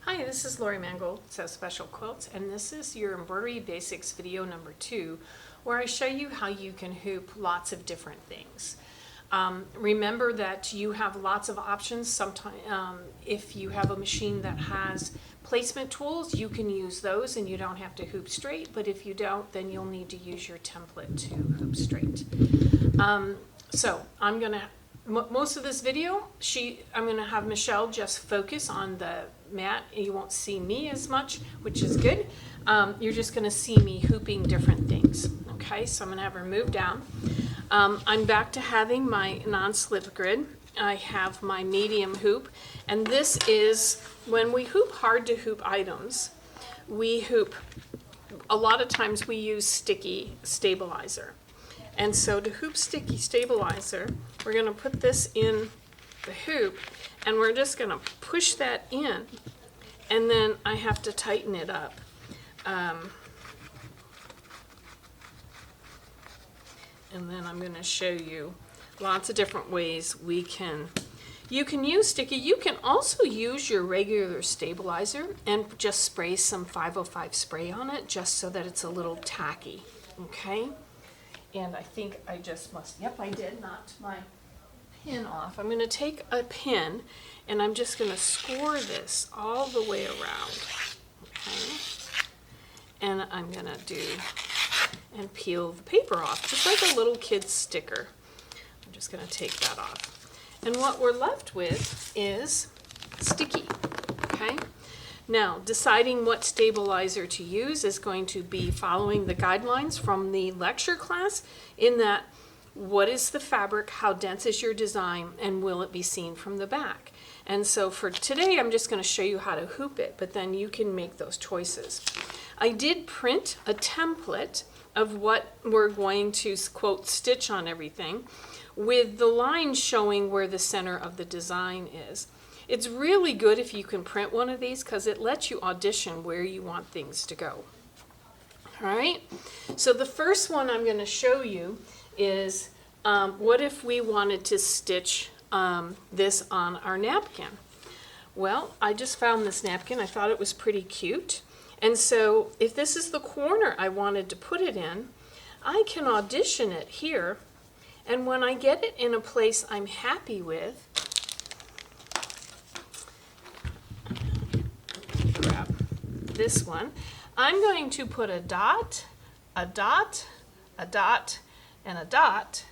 Hi, this is Laurie Mangold, Sew Special Quilts, and this is your Embroidery Basics video number 2, where I show you how you can hoop lots of different things. Remember that you have lots of options. Sometimes, if you have a machine that has placement tools, you can use those and you don't have to hoop straight, but if you don't, then you'll need to use your template to hoop straight. So I'm going to most of this video, I'm going to have Michelle just focus on the mat. You won't see me as much, which is good. You're just going to see me hooping different things. Okay, so I'm going to have her move down. I'm back to having my non-slip grid. I have my medium hoop, and this is when we hoop hard to hoop items. We hoop, a lot of times we use sticky stabilizer. And so to hoop sticky stabilizer, we're going to put this in the hoop and we're just going to push that in, and then I have to tighten it up. And then I'm going to show you lots of different ways you can use sticky. You can also use your regular stabilizer and just spray some 505 spray on it just so that it's a little tacky. Okay? And I think I just yep, I did knock my pin off. I'm going to take a pin and I'm just going to score this all the way around. Okay. And I'm going to and peel the paper off, just like a little kid's sticker. I'm just going to take that off. And what we're left with is sticky. Okay. Now, deciding what stabilizer to use is going to be following the guidelines from the lecture class, in that what is the fabric, how dense is your design, and will it be seen from the back? And so for today, I'm just going to show you how to hoop it, but then you can make those choices. I did print a template of what we're going to, quote, stitch on everything, with the lines showing where the center of the design is. It's really good if you can print one of these because it lets you audition where you want things to go. All right, so the first one I'm going to show you is what if we wanted to stitch this on our napkin? Well, I just found this napkin. I thought it was pretty cute. And so if this is the corner I wanted to put it in, I can audition it here. And when I get it in a place I'm happy with, grab this one, I'm going to put a dot, a dot, a dot, and a dot,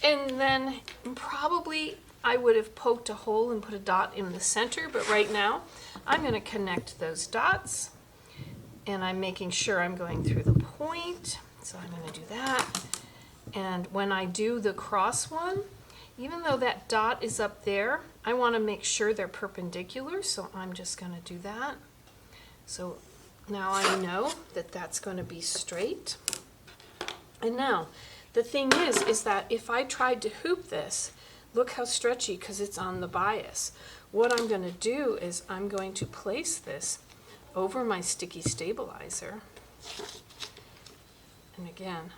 and then probably I would have poked a hole and put a dot in the center, but right now I'm going to connect those dots, and I'm making sure I'm going through the point, so I'm going to do that. And when I do the cross one, even though that dot is up there, I want to make sure they're perpendicular, so I'm just going to do that. So now I know that that's going to be straight. And now, the thing is that if I tried to hoop this, look how stretchy because it's on the bias. What I'm going to do is I'm going to place this over my sticky stabilizer. And again,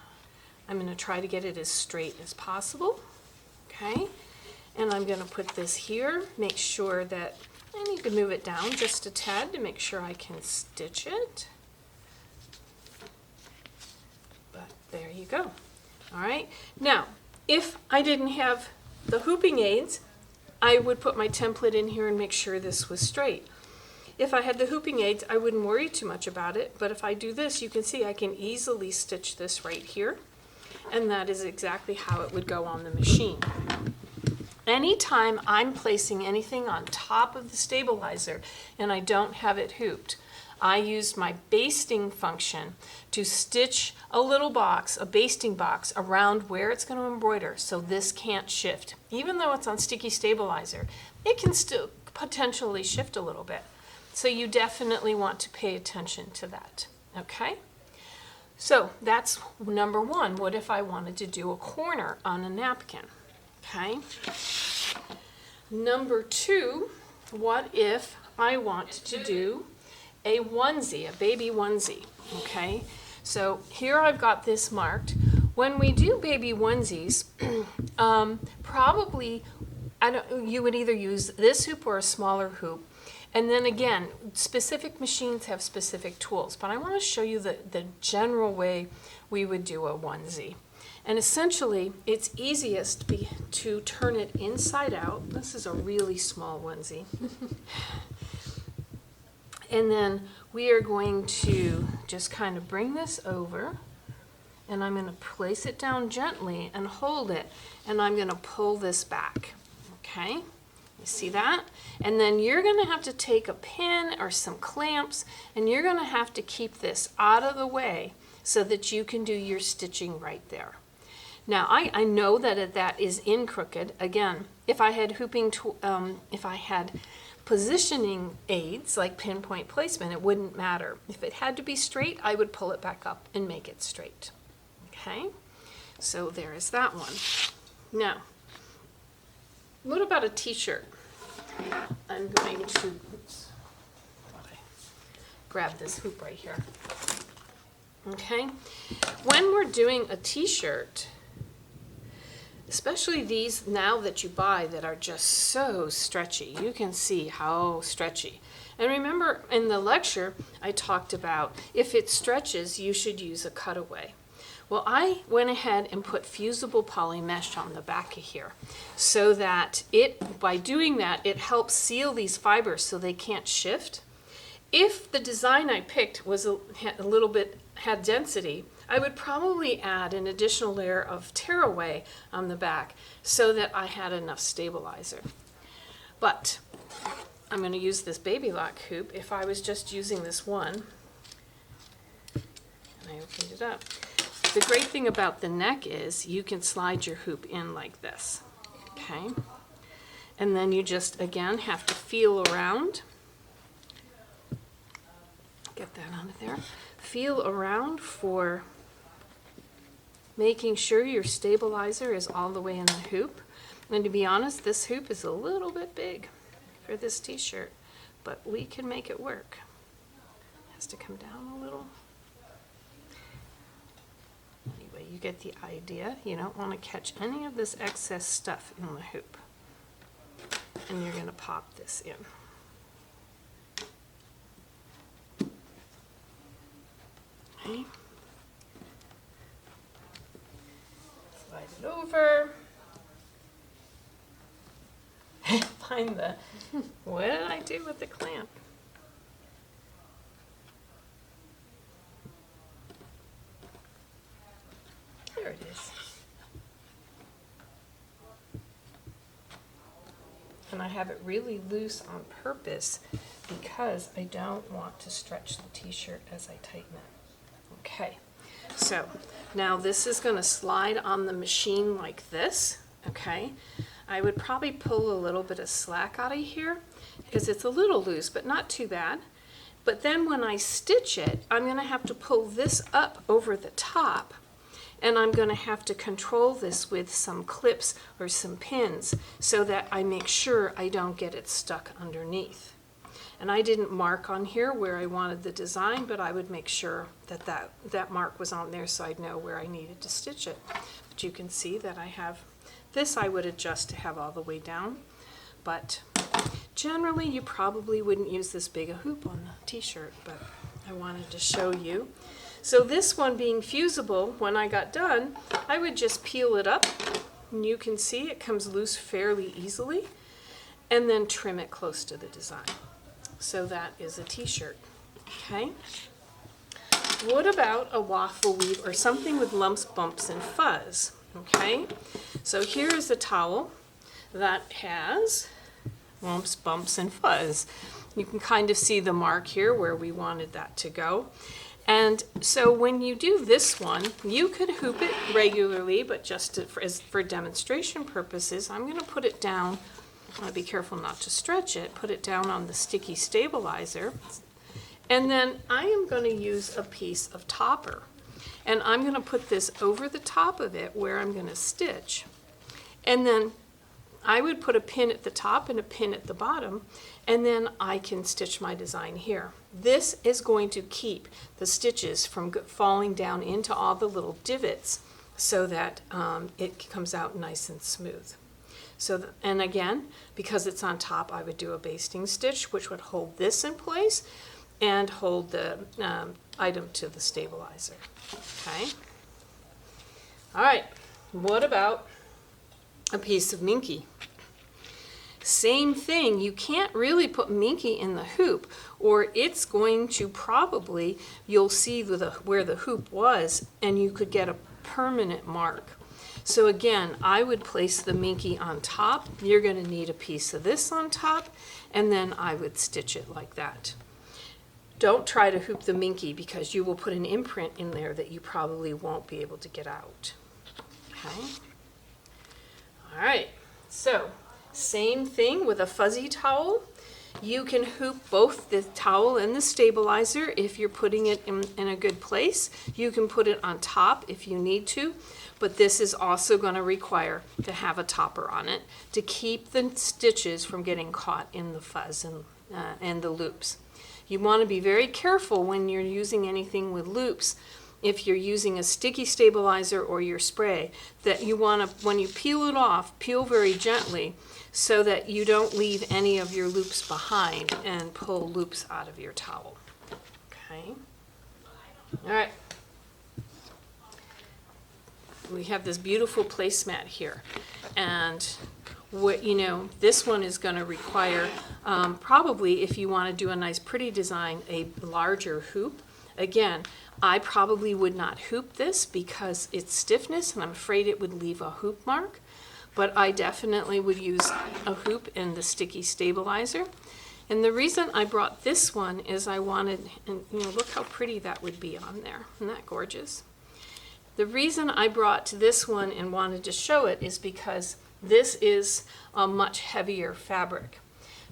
I'm going to try to get it as straight as possible. Okay? And I'm going to put this here, make sure that, and you can move it down just a tad to make sure I can stitch it. But there you go. All right. Now, if I didn't have the hooping aids, I would put my template in here and make sure this was straight. If I had the hooping aids, I wouldn't worry too much about it. But if I do this, you can see I can easily stitch this right here. And that is exactly how it would go on the machine. Anytime I'm placing anything on top of the stabilizer and I don't have it hooped, I use my basting function to stitch a little box, a basting box, around where it's going to embroider so this can't shift. Even though it's on sticky stabilizer, it can still potentially shift a little bit. So you definitely want to pay attention to that. Okay? So that's number one. What if I wanted to do a corner on a napkin? Okay. Number two, what if I want to do a onesie, a baby onesie? Okay. So here I've got this marked. When we do baby onesies, probably you would either use this hoop or a smaller hoop. And then again, specific machines have specific tools, but I want to show you the general way we would do a onesie. And essentially, it's easiest to turn it inside out. This is a really small onesie. And then we are going to just kind of bring this over, and I'm going to place it down gently and hold it, and I'm going to pull this back. Okay? You see that? And then you're going to have to take a pin or some clamps, and you're going to have to keep this out of the way so that you can do your stitching right there. Now, I know that that is in crooked. Again, if I had if I had positioning aids like pinpoint placement, it wouldn't matter. If it had to be straight, I would pull it back up and make it straight. Okay? So there is that one. Now, what about a t-shirt? I'm going to grab this hoop right here. Okay? When we're doing a t-shirt, especially these now that you buy that are just so stretchy, you can see how stretchy. And remember in the lecture, I talked about if it stretches, you should use a cutaway. Well, I went ahead and put fusible poly mesh on the back of here so that by doing that, it helps seal these fibers so they can't shift. If the design I picked was had density, I would probably add an additional layer of tearaway on the back so that I had enough stabilizer. But I'm going to use this baby lock hoop. If I was just using this one, and I opened it up, the great thing about the neck is you can slide your hoop in like this, okay? And then you just, again, have to feel around. Get that out of there. Feel around for making sure your stabilizer is all the way in the hoop. And to be honest, this hoop is a little bit big for this t-shirt, but we can make it work. It has to come down a little. Anyway, you get the idea. You don't want to catch any of this excess stuff in the hoop. And you're going to pop this in. Okay. Slide it over. Find the, what did I do with the clamp? There it is. And I have it really loose on purpose because I don't want to stretch the t-shirt as I tighten it. Okay, so now this is going to slide on the machine like this, okay? I would probably pull a little bit of slack out of here because it's a little loose, but not too bad. But then when I stitch it, I'm going to have to pull this up over the top, and I'm going to have to control this with some clips or some pins so that I make sure I don't get it stuck underneath. And I didn't mark on here where I wanted the design, but I would make sure that that mark was on there so I'd know where I needed to stitch it. But you can see that I have this. I would adjust to have all the way down, but generally you probably wouldn't use this big a hoop on the t-shirt, but I wanted to show you. So this one being fusible, when I got done, I would just peel it up, and you can see it comes loose fairly easily, and then trim it close to the design. So that is a t-shirt, okay? What about a waffle weave or something with lumps, bumps, and fuzz, okay? So here is a towel that has lumps, bumps, and fuzz. You can kind of see the mark here where we wanted that to go. And so when you do this one, you could hoop it regularly, but just for demonstration purposes, I'm going to put it down. Be careful not to stretch it. Put it down on the sticky stabilizer. And then I am going to use a piece of topper. And I'm going to put this over the top of it where I'm going to stitch. And then I would put a pin at the top and a pin at the bottom, and then I can stitch my design here. This is going to keep the stitches from falling down into all the little divots so that it comes out nice and smooth. So, and again, because it's on top, I would do a basting stitch, which would hold this in place and hold the item to the stabilizer. Okay. All right. What about a piece of minky? Same thing. You can't really put minky in the hoop, or it's going to probably, you'll see where the hoop was, and you could get a permanent mark. So again, I would place the minky on top. You're going to need a piece of this on top, and then I would stitch it like that. Don't try to hoop the minky because you will put an imprint in there that you probably won't be able to get out. Okay. All right. So same thing with a fuzzy towel. You can hoop both the towel and the stabilizer if you're putting it in a good place. You can put it on top if you need to, but this is also going to require to have a topper on it to keep the stitches from getting caught in the fuzz and the loops. You want to be very careful when you're using anything with loops. If you're using a sticky stabilizer or your spray, that you want to, when you peel it off, peel very gently so that you don't leave any of your loops behind and pull loops out of your towel. Okay. All right. We have this beautiful placemat here, and what, you know, this one is going to require probably, if you want to do a nice pretty design, a larger hoop. Again, I probably would not hoop this because it's stiffness and I'm afraid it would leave a hoop mark, but I definitely would use a hoop in the sticky stabilizer. And the reason I brought this one is I wanted, and you know, look how pretty that would be on there. Isn't that gorgeous? The reason I brought this one and wanted to show it is because this is a much heavier fabric.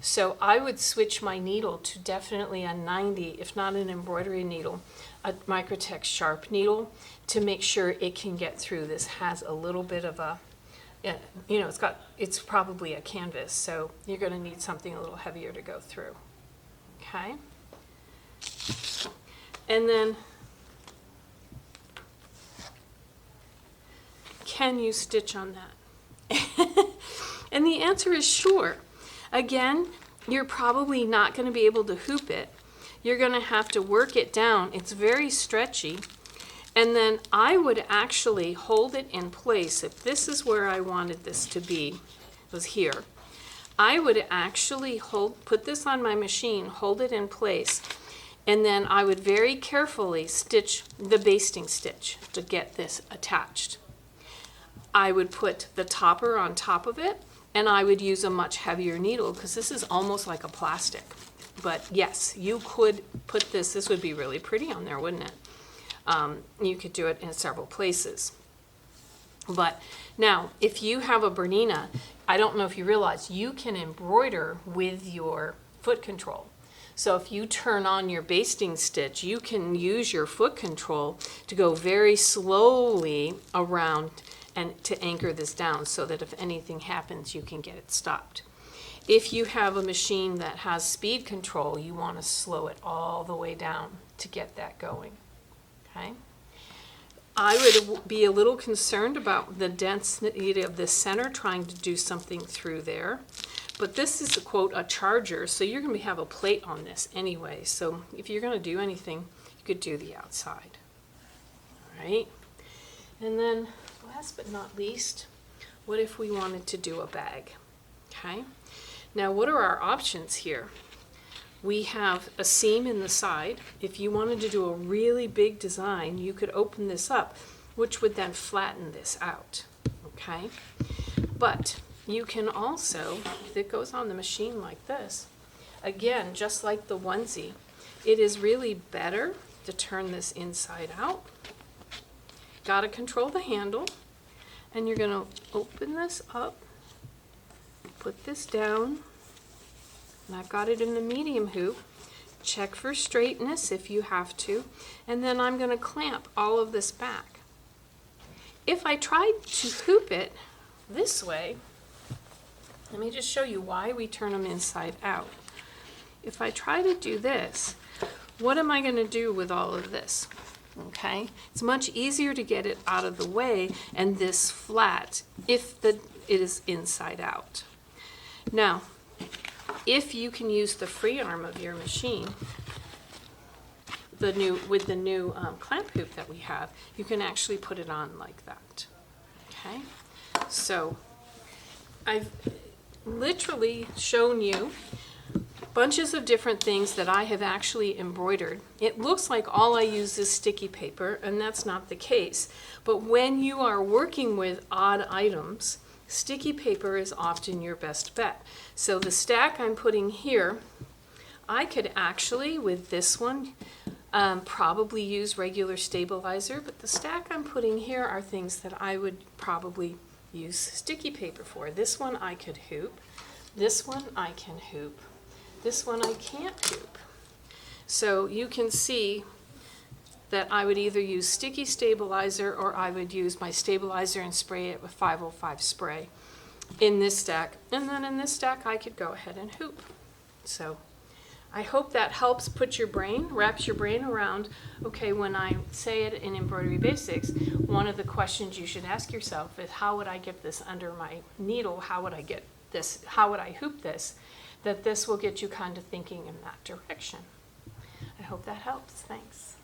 So I would switch my needle to definitely a 90, if not an embroidery needle, a Microtex sharp needle, to make sure it can get through. This has a little bit of a, you know, it's probably a canvas, so you're going to need something a little heavier to go through. Okay? And then, can you stitch on that? And the answer is sure. Again, you're probably not going to be able to hoop it. You're going to have to work it down. It's very stretchy. And then I would actually hold it in place. If this is where I wanted this to be, was here, I would actually put this on my machine, hold it in place, and then I would very carefully stitch the basting stitch to get this attached. I would put the topper on top of it, and I would use a much heavier needle because this is almost like a plastic. But yes, you could put this would be really pretty on there, wouldn't it? You could do it in several places. But now, if you have a Bernina, I don't know if you realize, you can embroider with your foot control. So if you turn on your basting stitch, you can use your foot control to go very slowly around and to anchor this down so that if anything happens, you can get it stopped. If you have a machine that has speed control, you want to slow it all the way down to get that going. Okay? I would be a little concerned about the density of the center, trying to do something through there. But this is, a charger, so you're going to have a plate on this anyway. So if you're going to do anything, you could do the outside. All right? And then, last but not least, what if we wanted to do a bag? Okay? Now, what are our options here? We have a seam in the side. If you wanted to do a really big design, you could open this up, which would then flatten this out. Okay? But you can also, if it goes on the machine like this, again, just like the onesie, it is really better to turn this inside out. Got to control the handle, and you're going to open this up, put this down, and I've got it in the medium hoop. Check for straightness if you have to, and then I'm going to clamp all of this back. If I tried to hoop it this way, let me just show you why we turn them inside out. If I try to do this, what am I going to do with all of this? Okay, it's much easier to get it out of the way and this flat if it is inside out. Now, if you can use the free arm of your machine, with the new clamp hoop that we have, you can actually put it on like that. Okay, so I've literally shown you bunches of different things that I have actually embroidered. It looks like all I use is sticky paper, and that's not the case. But when you are working with odd items, sticky paper is often your best bet. So the stack I'm putting here, I could actually, with this one, probably use regular stabilizer, but the stack I'm putting here are things that I would probably use sticky paper for. This one I could hoop. This one I can hoop. This one I can't hoop. So you can see that I would either use sticky stabilizer or I would use my stabilizer and spray it with 505 spray in this stack. And then in this stack I could go ahead and hoop. So I hope that helps wraps your brain around, okay, when I say it in Embroidery Basics, one of the questions you should ask yourself is, how would I get this under my needle? How would I get this? How would I hoop this? That this will get you kind of thinking in that direction. I hope that helps. Thanks.